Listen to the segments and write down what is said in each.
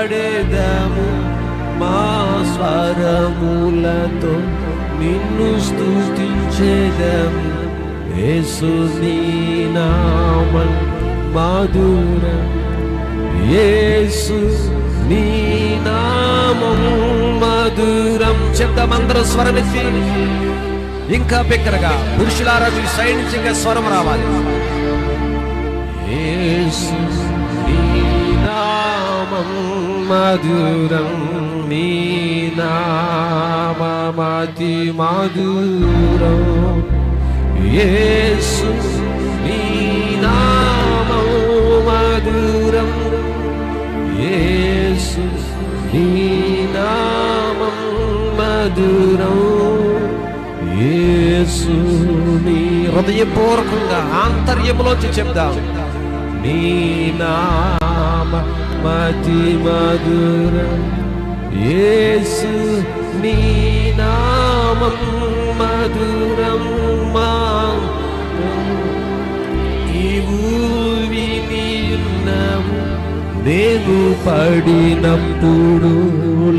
పాడేదము మా స్వరములతో నిన్ను స్తుతించేదము. యేసు నీ నామం మధురం, యేసు నీ నామం మధురం. చెప్తామందరం స్వరమెత్తి ఇంకా బిగ్గరగా. పురుషులారా మీ సైడ్ నుంచి ఇంకా స్వరం రావాలి. యేసు నీ నామం మధురం, నీ నామమతి మధురం. యేసు నీ నామం మధురం, యేసు నీ నామం మధురం. యేసు నీ హృదయపూర్వకంగా ఆంతర్యములోంచి చెప్దాం. నీ నామమతి మధురం, యేసు నీ నామం మధురం. నీవు వినియున్నావు, నేను పడినప్పుడు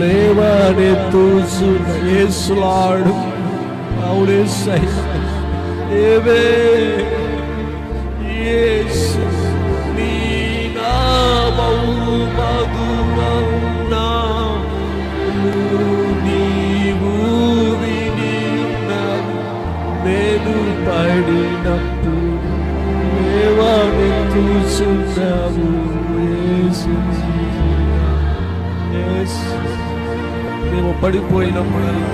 లేవనెత్తు యేసులాడు. యేసు నీ నామం మధురం, నీవు వినియున్నావు, నేను పడినప్పుడు లేవనెత్తుచున్నావు. మేము పడిపోయినప్పుడల్లా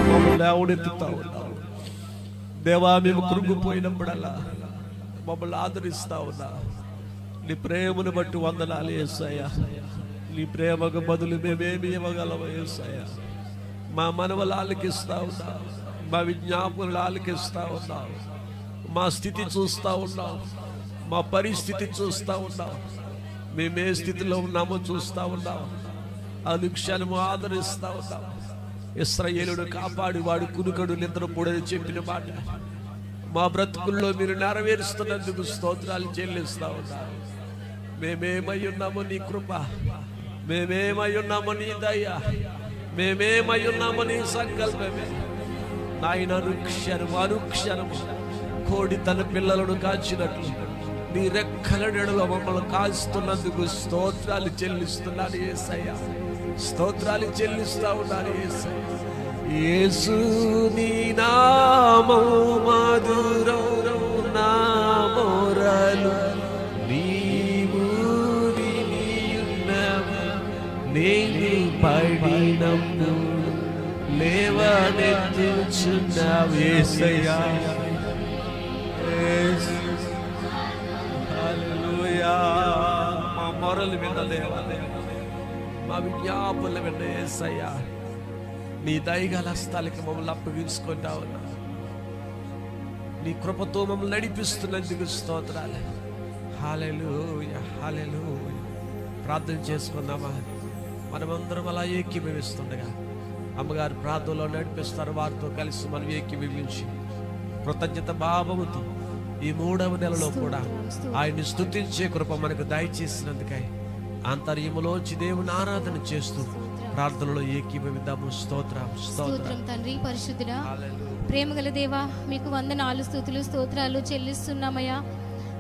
మమ్మల్ని లేవనెత్తుతా ఉన్నావు దేవా. మేము కృంగిపోయినప్పుడల్లా మమ్మల్ని ఆదరిస్తా ఉన్నా. నీ ప్రేమను బట్టి వందనాలు యేసయ్యా. నీ ప్రేమకు బదులు మేమేమి ఇవ్వగలము యేసయ్యా. మా మనవలు ఆలకిస్తా ఉన్నావు, మా విజ్ఞాపనలు ఆలకిస్తా ఉన్నావు, మా స్థితి చూస్తా ఉన్నావు, మా పరిస్థితి చూస్తా ఉన్నావు, మేమే స్థితిలో ఉన్నామో చూస్తా ఉన్నావు. అనుక్షణము ఆదరిస్తా ఉన్నావు. ఇశ్రాయేలును కాపాడి వాడు కునుకడు నిద్రపోడని చెప్పిన మాట మా బ్రతుకుల్లో మీరు నెరవేరుస్తున్నందుకు స్తోత్రాలు చెల్లిస్తా ఉన్నారు. మేమేమై ఉన్నామో నీ కృప, మేమేమై ఉన్నామో నీ దయ, మేమేమై ఉన్నామో నీ సంకల్పమే నాయన. అనుక్షణము కోడి తన పిల్లలను కాల్చినట్లు నీ రెక్కల నీడలో మమ్మల్ని కాల్స్తున్నందుకు స్తోత్రాలు చెల్లిస్తున్నాను యేసయ్యా. స్తోత్రాలు చెల్లిస్తా ఉన్నాను యేసయ్యా. యేసు నీ నామం మధురం, నా మొరలు నీవు వినియున్నావు, నేను పడినప్పుడు లేవనెత్తుచున్నావు యేసయ్యా. హల్లెలూయా. మా మొరలు వినలేవా, మా విజ్ఞాపనలు విన్న యేసయ్యా. నీ దయగల హస్తాలకి మమ్మల్ని అప్పగించుకుంటా ఉన్నా. నీ కృపతో మమ్మల్ని నడిపిస్తున్నందుకు స్తోత్రాలు. హల్లెలూయా, హల్లెలూయా. ప్రార్థన చేసుకుందామా? మనమందరం అలా ఏకీభవిస్తుండగా అమ్మగారు ప్రార్థనలో నడిపిస్తారు. వారితో కలిసి మనం ఏకీభవించి కృతజ్ఞత భావముతో ఈ 3వ నెలలో కూడా ఆయన్ని స్తుతించే కృప మనకు దయచేసినందుకై ఆంతర్యములోంచి దేవుని ఆరాధన చేస్తూ ప్రార్థనలో ఏకీభవిద్దాము. స్తోత్రం స్తోత్రం తండ్రి పరిశుద్ధుడా, ప్రేమగల దేవా, మీకు వందనాలు స్తుతులు స్తోత్రాలు చెల్లిస్తున్నామయ్యా.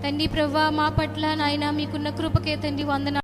తండ్రి ప్రభువా, మా పట్ల నాయన మీకున్న కృపకే తండ్రి వందనాలు.